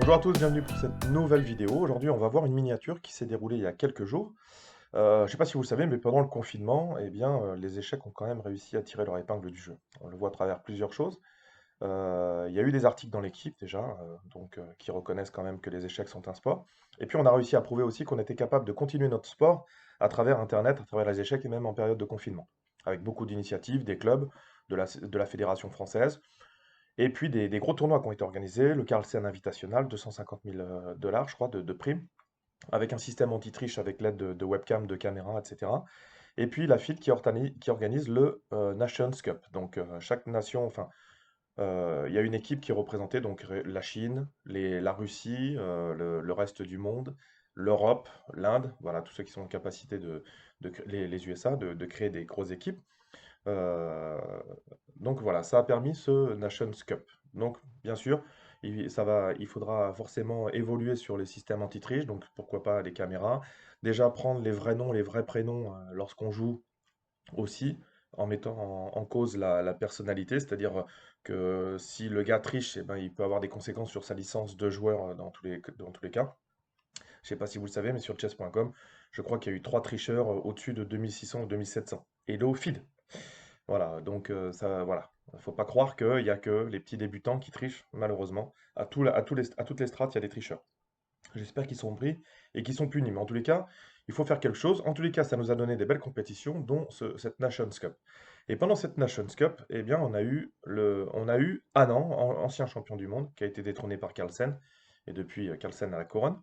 Bonjour à tous, bienvenue pour cette nouvelle vidéo. Aujourd'hui, on va voir une miniature qui s'est déroulée il y a quelques jours. Je ne sais pas si vous le savez, mais pendant le confinement, eh bien, les échecs ont quand même réussi à tirer leur épingle du jeu. On le voit à travers plusieurs choses. Il y a eu des articles dans l'équipe déjà, qui reconnaissent quand même que les échecs sont un sport. Et puis, on a réussi à prouver aussi qu'on était capable de continuer notre sport à travers Internet, à travers les échecs et même en période de confinement, avec beaucoup d'initiatives, des clubs, de la Fédération française. Et puis des gros tournois qui ont été organisés, le Carlsen Invitational, 250 000 dollars, je crois, de primes, avec un système anti-triche avec l'aide de webcam, de caméras, etc. Et puis la FIDE qui organise le Nations Cup. Donc chaque nation, enfin, il y a une équipe qui est représentée, donc la Chine, la Russie, le reste du monde, l'Europe, l'Inde, voilà, tous ceux qui sont en capacité les USA, de créer des grosses équipes. Euh, donc voilà, ça a permis ce Nations Cup. Donc bien sûr, il faudra forcément évoluer sur les systèmes anti-triche, donc pourquoi pas les caméras. Déjà prendre les vrais noms, les vrais prénoms lorsqu'on joue aussi, en mettant en cause la personnalité, c'est-à-dire que si le gars triche, eh ben, il peut avoir des conséquences sur sa licence de joueur dans tous les cas. Je sais pas si vous le savez, mais sur chess.com, je crois qu'il y a eu 3 tricheurs au-dessus de 2600 ou 2700. Et le FIDE. Voilà, donc ça, voilà. Faut pas croire qu'il y a que les petits débutants qui trichent, malheureusement. À toutes les strates, il y a des tricheurs. J'espère qu'ils sont pris et qu'ils sont punis. Mais en tous les cas, il faut faire quelque chose. En tous les cas, ça nous a donné des belles compétitions, dont cette Nations Cup. Et pendant cette Nations Cup, eh bien, on a eu Anand, ancien champion du monde, qui a été détrôné par Carlsen, et depuis Carlsen à la couronne,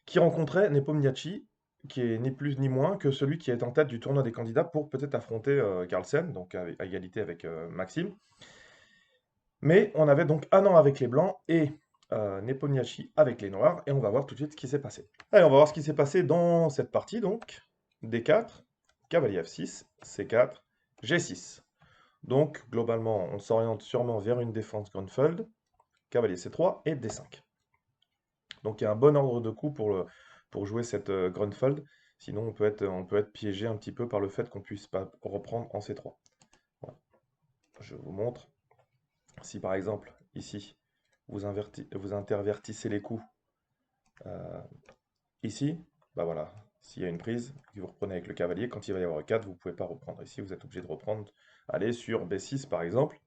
qui rencontrait Nepomniachtchi, qui est ni plus ni moins que celui qui est en tête du tournoi des candidats pour peut-être affronter Carlsen, donc à égalité avec Maxime. Mais on avait donc un an avec les blancs et Nepomniachtchi avec les noirs, et on va voir tout de suite ce qui s'est passé. Allez, on va voir ce qui s'est passé dans cette partie, donc. D4, cavalier F6, C4, G6. Donc, globalement, on s'oriente sûrement vers une défense Grunfeld, cavalier C3 et D5. Donc il y a un bon ordre de coups pour jouer cette Grunfeld. Sinon, on peut être piégé un petit peu par le fait qu'on puisse pas reprendre en C3. Voilà. Je vous montre. Si par exemple, ici, vous intervertissez les coups ici, bah voilà, s'il y a une prise, que vous reprenez avec le cavalier, quand il va y avoir 4, vous ne pouvez pas reprendre. Ici, vous êtes obligé de reprendre, aller sur B6 par exemple.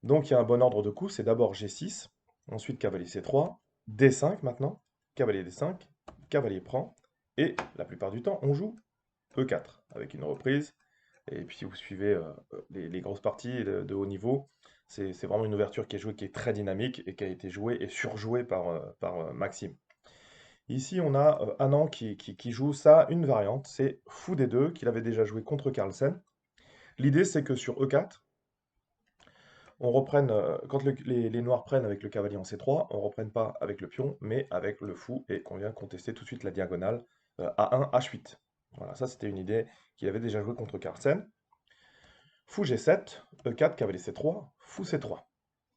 Donc il y a un bon ordre de coups, c'est d'abord G6, ensuite cavalier C3, D5 maintenant, cavalier D5, cavalier prend, et la plupart du temps on joue E4 avec une reprise. Et puis si vous suivez les grosses parties de haut niveau, c'est vraiment une ouverture qui est jouée, qui est très dynamique et qui a été jouée et surjouée par Maxime. Ici on a Anand qui joue ça, une variante, c'est fou des deux, qu'il avait déjà joué contre Carlsen. L'idée c'est que sur E4, on reprenne, quand les noirs prennent avec le cavalier en C3, on ne reprenne pas avec le pion, mais avec le fou, et qu'on vient contester tout de suite la diagonale A1, H8. Voilà, ça c'était une idée qu'il avait déjà joué contre Carlsen. Fou G7, E4, cavalier C3, fou C3.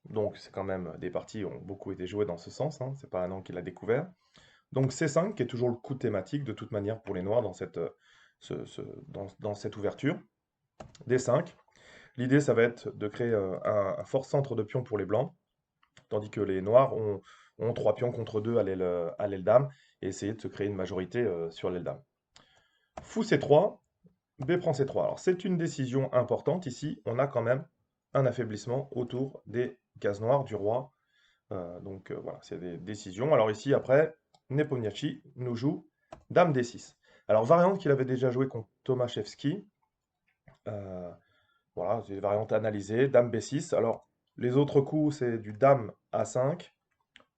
Donc c'est quand même des parties qui ont beaucoup été jouées dans ce sens, hein, c'est pas un an qu'il a découvert. Donc C5, qui est toujours le coup thématique de toute manière pour les noirs dans cette ouverture. D5. L'idée, ça va être de créer un fort centre de pions pour les blancs, tandis que les noirs ont 3 pions contre 2 à l'aile dame, et essayer de se créer une majorité sur l'aile dame. Fou C3, B prend C3. Alors c'est une décision importante. Ici, on a quand même un affaiblissement autour des cases noires du roi. Donc voilà, c'est des décisions. Alors ici, après, Nepomniachtchi nous joue Dame D6. Alors variante qu'il avait déjà joué contre Tomaszewski. Euh, voilà, c'est des variantes analysées. Dame B6. Alors les autres coups, c'est du Dame A5.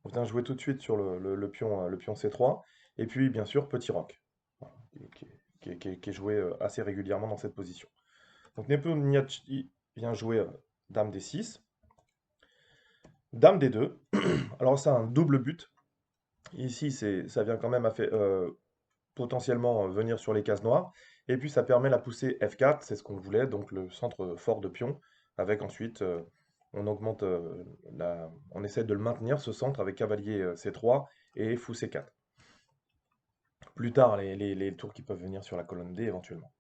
On vient jouer tout de suite sur le pion C3. Et puis, bien sûr, petit roc, voilà, qui est joué assez régulièrement dans cette position. Donc Nepomniachtchi vient jouer Dame D6, Dame D2. Alors ça a un double but. Ici, ça vient quand même potentiellement venir sur les cases noires. Et puis ça permet la poussée F4, c'est ce qu'on voulait, donc le centre fort de pion, avec ensuite, on augmente, on essaie de le maintenir, ce centre, avec cavalier C3 et fou C4. Plus tard, les tours qui peuvent venir sur la colonne D éventuellement.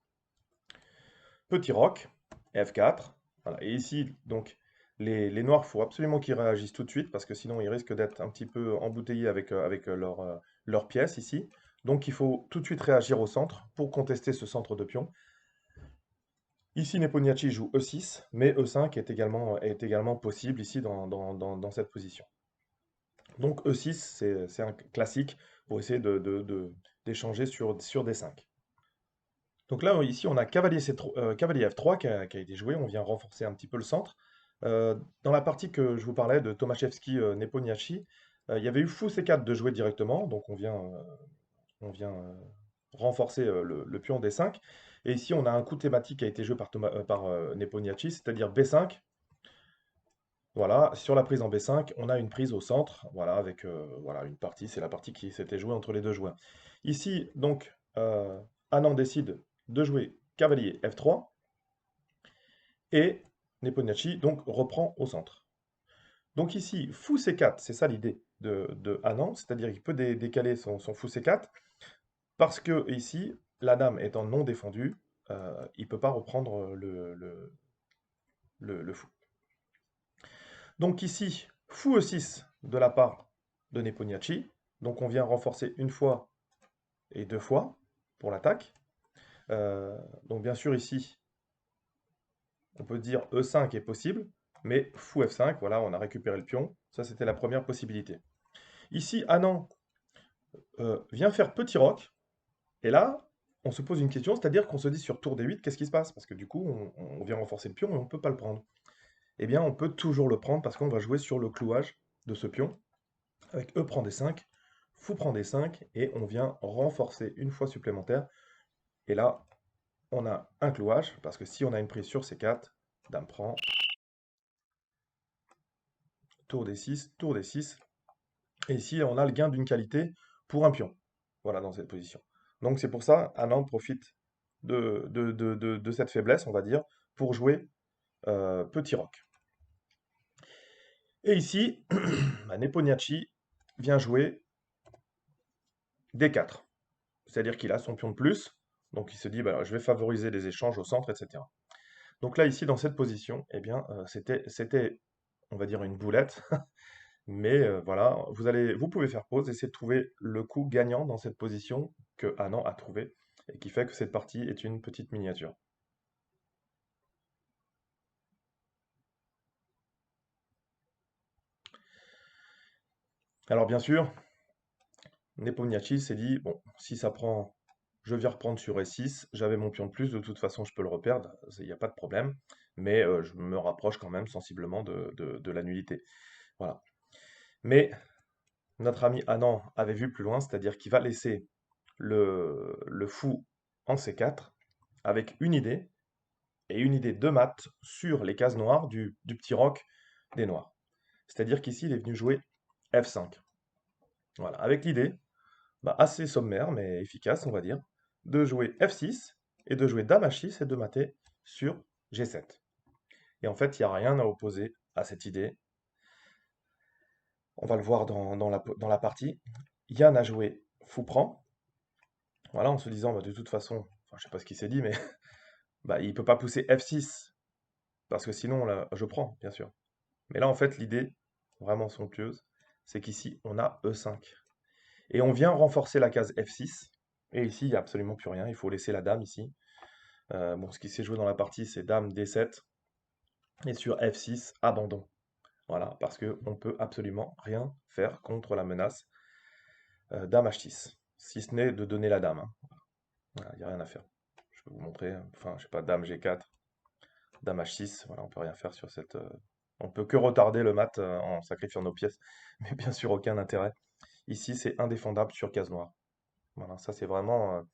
Petit roc, F4. Voilà. Et ici, donc, Les noirs, il faut absolument qu'ils réagissent tout de suite parce que sinon ils risquent d'être un petit peu embouteillés avec leur pièce ici. Donc il faut tout de suite réagir au centre pour contester ce centre de pion. Ici, Nepomniachtchi joue E6, mais E5 est également possible ici dans cette position. Donc E6, c'est un classique pour essayer d'échanger sur D5. Donc là, ici, on a cavalier F3 qui a été joué. On vient renforcer un petit peu le centre. Dans la partie que je vous parlais de Tomaszewski Nepomniachtchi, il y avait eu fou C4 de jouer directement. Donc on vient renforcer le pion D5. Et ici, on a un coup thématique qui a été joué par Nepomniachtchi, c'est-à-dire B5. Voilà, sur la prise en B5, on a une prise au centre, voilà, avec voilà, une partie, c'est la partie qui s'était jouée entre les deux joueurs. Ici, donc, Anand décide de jouer cavalier F3, et Nepomniachtchi, donc, reprend au centre. Donc ici, fou C4, c'est ça l'idée de Anand, c'est-à-dire qu'il peut décaler son fou C4, parce que ici, la dame étant non défendue, il ne peut pas reprendre le fou. Donc ici, fou E6 de la part de Nepomniachtchi. Donc on vient renforcer une fois et deux fois pour l'attaque. Donc bien sûr ici, on peut dire E5 est possible, mais fou F5, voilà, on a récupéré le pion. Ça, c'était la première possibilité. Ici, Anand vient faire petit roc. Et là, on se pose une question, c'est-à-dire qu'on se dit sur tour D8, qu'est-ce qui se passe? Parce que du coup, on vient renforcer le pion et on ne peut pas le prendre. Eh bien, on peut toujours le prendre parce qu'on va jouer sur le clouage de ce pion. Avec E prend D5, fou prend D5, et on vient renforcer une fois supplémentaire. Et là, on a un clouage, parce que si on a une prise sur C4, dame prend, tour D6, tour D6. Et ici, on a le gain d'une qualité pour un pion. Voilà, dans cette position. Donc c'est pour ça, Anand profite de cette faiblesse, on va dire, pour jouer petit roc. Et ici, Nepomniachtchi vient jouer D4. C'est-à-dire qu'il a son pion de plus, donc il se dit, bah, je vais favoriser les échanges au centre, etc. Donc là, ici, dans cette position, eh bien, c'était, on va dire, une boulette, mais voilà, vous pouvez faire pause, essayer de trouver le coup gagnant dans cette position que Anand a trouvé, et qui fait que cette partie est une petite miniature. Alors bien sûr, Nepomniachtchi s'est dit, bon, si ça prend, je viens reprendre sur E6, j'avais mon pion de plus, de toute façon je peux le reperdre, il n'y a pas de problème, mais je me rapproche quand même sensiblement de la nullité. Voilà. Mais notre ami Anand avait vu plus loin, c'est-à-dire qu'il va laisser le fou en C4 avec une idée, et une idée de maths sur les cases noires du petit roc des noirs. C'est-à-dire qu'ici, il est venu jouer F5. Voilà, avec l'idée, bah, assez sommaire, mais efficace, on va dire, de jouer F6 et de jouer Dame H6 et de mater sur G7. Et en fait, il n'y a rien à opposer à cette idée. On va le voir dans la partie. Yann a joué Fou prend, voilà, en se disant, bah, de toute façon, enfin, je sais pas ce qu'il s'est dit, mais bah, il peut pas pousser F6, parce que sinon, là, je prends, bien sûr. Mais là, en fait, l'idée, vraiment somptueuse, c'est qu'ici, on a E5. Et on vient renforcer la case F6. Et ici, il n'y a absolument plus rien. Il faut laisser la dame ici. Bon, ce qui s'est joué dans la partie, c'est dame D7. Et sur F6, abandon. Voilà, parce qu'on ne peut absolument rien faire contre la menace dame H6. Si ce n'est de donner la dame, hein. Voilà, il n'y a rien à faire. Je peux vous montrer. Enfin, je sais pas, dame G4, dame H6. Voilà, on peut rien faire sur cette. On peut que retarder le mat en sacrifiant nos pièces. Mais bien sûr, aucun intérêt. Ici, c'est indéfendable sur case noire. Voilà, ça c'est vraiment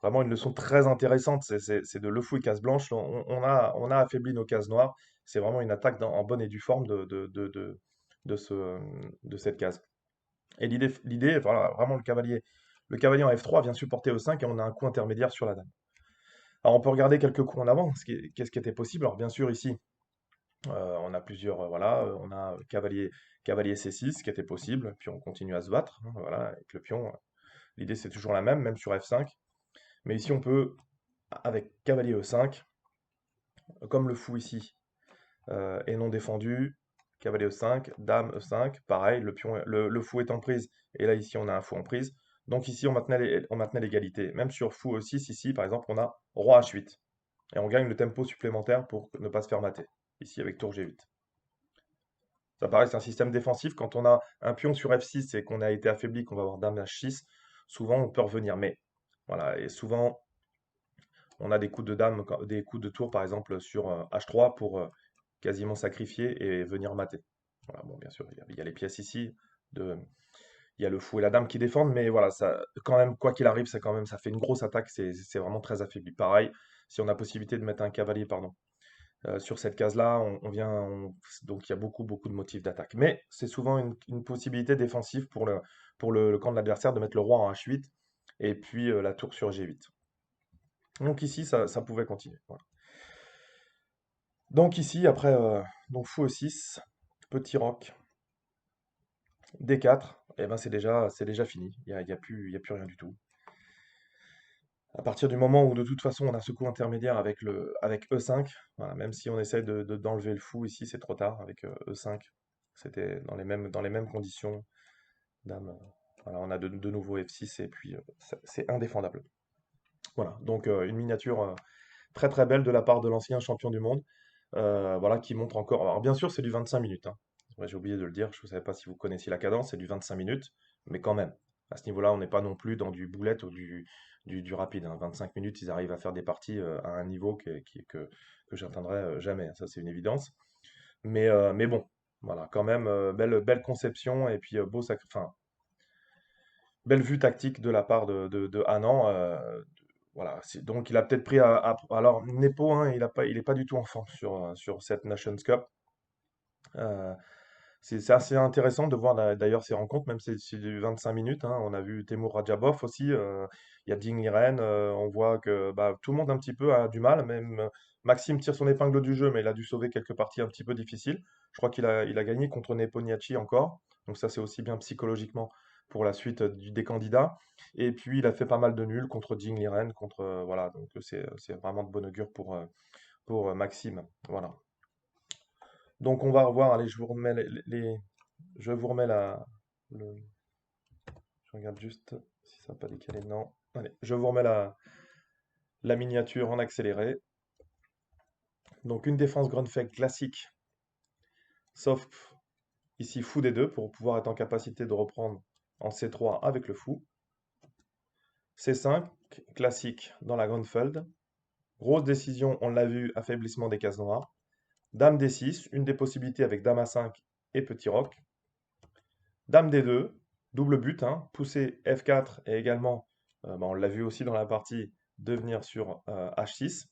une leçon très intéressante. C'est de le fou et case blanche. On a affaibli nos cases noires. C'est vraiment une attaque en bonne et due forme de cette case. Et l'idée, voilà, vraiment le cavalier en F3 vient supporter E5 et on a un coup intermédiaire sur la dame. Alors on peut regarder quelques coups en avant, qu'est-ce qui était possible. Alors bien sûr ici, on a plusieurs, voilà, on a cavalier C6 qui était possible, puis on continue à se battre, hein, voilà, avec le pion. L'idée c'est toujours la même sur F5. Mais ici on peut, avec cavalier E5, comme le fou ici, et non défendu, cavalier E5, dame E5, pareil, le fou est en prise, et là ici on a un fou en prise. Donc ici on maintenait l'égalité. Même sur fou E6, ici par exemple on a roi H8, et on gagne le tempo supplémentaire pour ne pas se faire mater, ici avec tour G8. Ça paraît, c'est un système défensif. Quand on a un pion sur F6 et qu'on a été affaibli, qu'on va avoir dame H6, souvent on peut revenir. Mais voilà, et souvent on a des coups de dame, des coups de tour par exemple sur H3 pour quasiment sacrifier et venir mater. Voilà, bon, bien sûr, il y a les pièces ici, il y a le fou et la dame qui défendent, mais voilà, ça, quand même, quoi qu'il arrive, ça fait une grosse attaque, c'est vraiment très affaibli. Pareil, si on a possibilité de mettre un cavalier, pardon, sur cette case-là, donc il y a beaucoup, beaucoup de motifs d'attaque. Mais c'est souvent une possibilité défensive pour le camp de l'adversaire de mettre le roi en H8 et puis la tour sur G8. Donc ici, ça pouvait continuer. Voilà. Donc ici, après, donc fou E6, petit roc, D4, et ben c'est déjà fini. Il y a plus rien du tout. À partir du moment où de toute façon on a ce coup intermédiaire avec E5, voilà, même si on essaie d'enlever le fou ici, c'est trop tard avec E5. C'était dans les mêmes conditions. Dame, voilà, on a de nouveau F6 et puis c'est indéfendable. Voilà, donc une miniature très très belle de la part de l'ancien champion du monde, voilà, qui montre encore. Alors bien sûr, c'est du 25 minutes, hein. Ouais, j'ai oublié de le dire, je ne savais pas si vous connaissiez la cadence, c'est du 25 minutes, mais quand même, à ce niveau-là, on n'est pas non plus dans du boulette ou du rapide, hein. 25 minutes, ils arrivent à faire des parties à un niveau que j'atteindrai jamais, hein. Ça c'est une évidence. Mais bon, voilà, quand même, belle conception et puis enfin, belle vue tactique de la part de Hanan. Voilà, donc il a peut-être pris alors Nepo, hein, il est pas du tout en forme sur cette Nations Cup. Euh, c'est assez intéressant de voir d'ailleurs ces rencontres, même si c'est du 25 minutes, hein. On a vu Temur Radjabov aussi, il y a Ding Liren, on voit que bah, tout le monde un petit peu a du mal, même Maxime tire son épingle du jeu, mais il a dû sauver quelques parties un petit peu difficiles. Je crois qu'il a gagné contre Nepomniachtchi encore, donc ça c'est aussi bien psychologiquement pour la suite des candidats. Et puis il a fait pas mal de nuls contre Ding Liren, voilà, donc c'est vraiment de bon augure pour Maxime. Voilà. Donc on va revoir, allez, je vous remets je vous remets le- je regarde juste si ça n'a pas décalé, non. Allez, je vous remets la miniature en accéléré. Donc une défense Grunfeld classique, sauf ici fou des deux pour pouvoir être en capacité de reprendre en C3 avec le fou. C5, classique dans la Grunfeld. Grosse décision, on l'a vu, affaiblissement des cases noires. Dame D6, une des possibilités avec Dame A5 et petit roc. Dame D2, double but, hein, pousser F4 et également, bah, on l'a vu aussi dans la partie, de venir sur H6.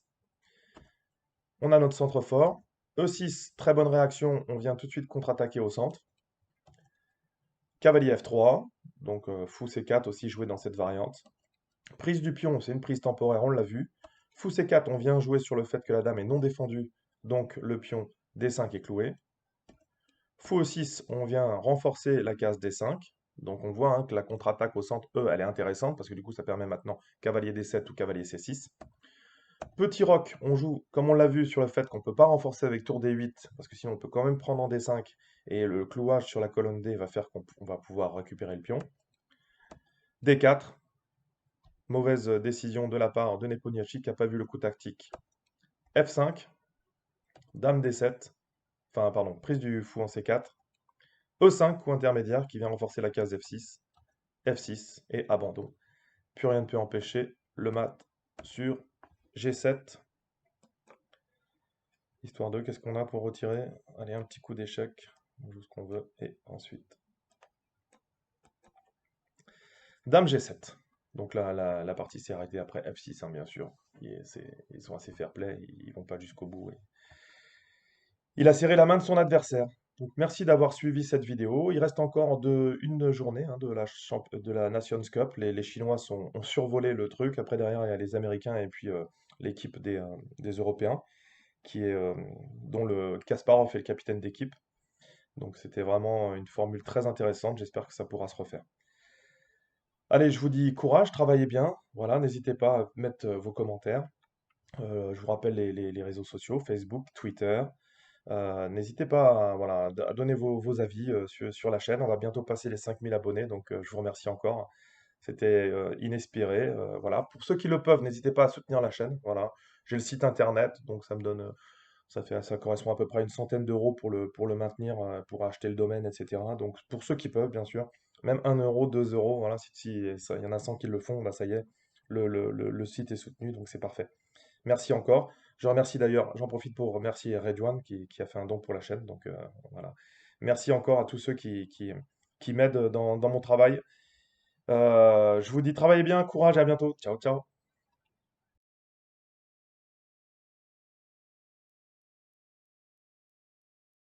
On a notre centre fort. E6, très bonne réaction, on vient tout de suite contre-attaquer au centre. Cavalier F3, donc fou C4 aussi joué dans cette variante. Prise du pion, c'est une prise temporaire, on l'a vu. Fou C4, on vient jouer sur le fait que la dame est non défendue, donc le pion D5 est cloué. Fou E6, on vient renforcer la case D5. Donc on voit hein, que la contre-attaque au centre, elle est intéressante parce que du coup ça permet maintenant cavalier D7 ou cavalier C6. Petit roc, on joue, comme on l'a vu, sur le fait qu'on ne peut pas renforcer avec tour D8 parce que sinon on peut quand même prendre en D5 et le clouage sur la colonne D va faire qu'on va pouvoir récupérer le pion. D4, mauvaise décision de la part de Nepomniachtchi qui n'a pas vu le coup tactique. F5, dame D7, enfin pardon, prise du fou en C4. E5, coup intermédiaire qui vient renforcer la case F6. F6 et abandon. Plus rien ne peut empêcher le mat sur G7. Histoire de, qu'est-ce qu'on a pour retirer? Allez, un petit coup d'échec. On joue ce qu'on veut. Et ensuite, Dame G7. Donc là, la partie s'est arrêtée après F6, hein, bien sûr. Ils sont assez fair-play, ils vont pas jusqu'au bout. Il a serré la main de son adversaire. Donc merci d'avoir suivi cette vidéo. Il reste encore une journée hein, de la Nations Cup. Les Chinois ont survolé le truc. Après, derrière, il y a les Américains et puis l'équipe des Européens, dont le Kasparov est le capitaine d'équipe. Donc c'était vraiment une formule très intéressante. J'espère que ça pourra se refaire. Allez, je vous dis courage, travaillez bien. Voilà, n'hésitez pas à mettre vos commentaires. Je vous rappelle les réseaux sociaux, Facebook, Twitter. N'hésitez pas à, voilà, à donner vos avis sur la chaîne. On va bientôt passer les 5000 abonnés, donc je vous remercie encore. C'était inespéré. Voilà. Pour ceux qui le peuvent, n'hésitez pas à soutenir la chaîne. Voilà. J'ai le site internet, donc ça me donne, ça correspond à peu près à une centaine d'euros pour le maintenir, pour acheter le domaine, etc. Donc pour ceux qui peuvent, bien sûr, même 1 euro, 2 euros, voilà, si il y en a 100 qui le font, bah ça y est, le site est soutenu, donc c'est parfait. Merci encore. Je remercie d'ailleurs, j'en profite pour remercier Redouane qui a fait un don pour la chaîne. Donc voilà. Merci encore à tous ceux qui m'aident dans mon travail. Je vous dis travaillez bien, courage, à bientôt. Ciao, ciao.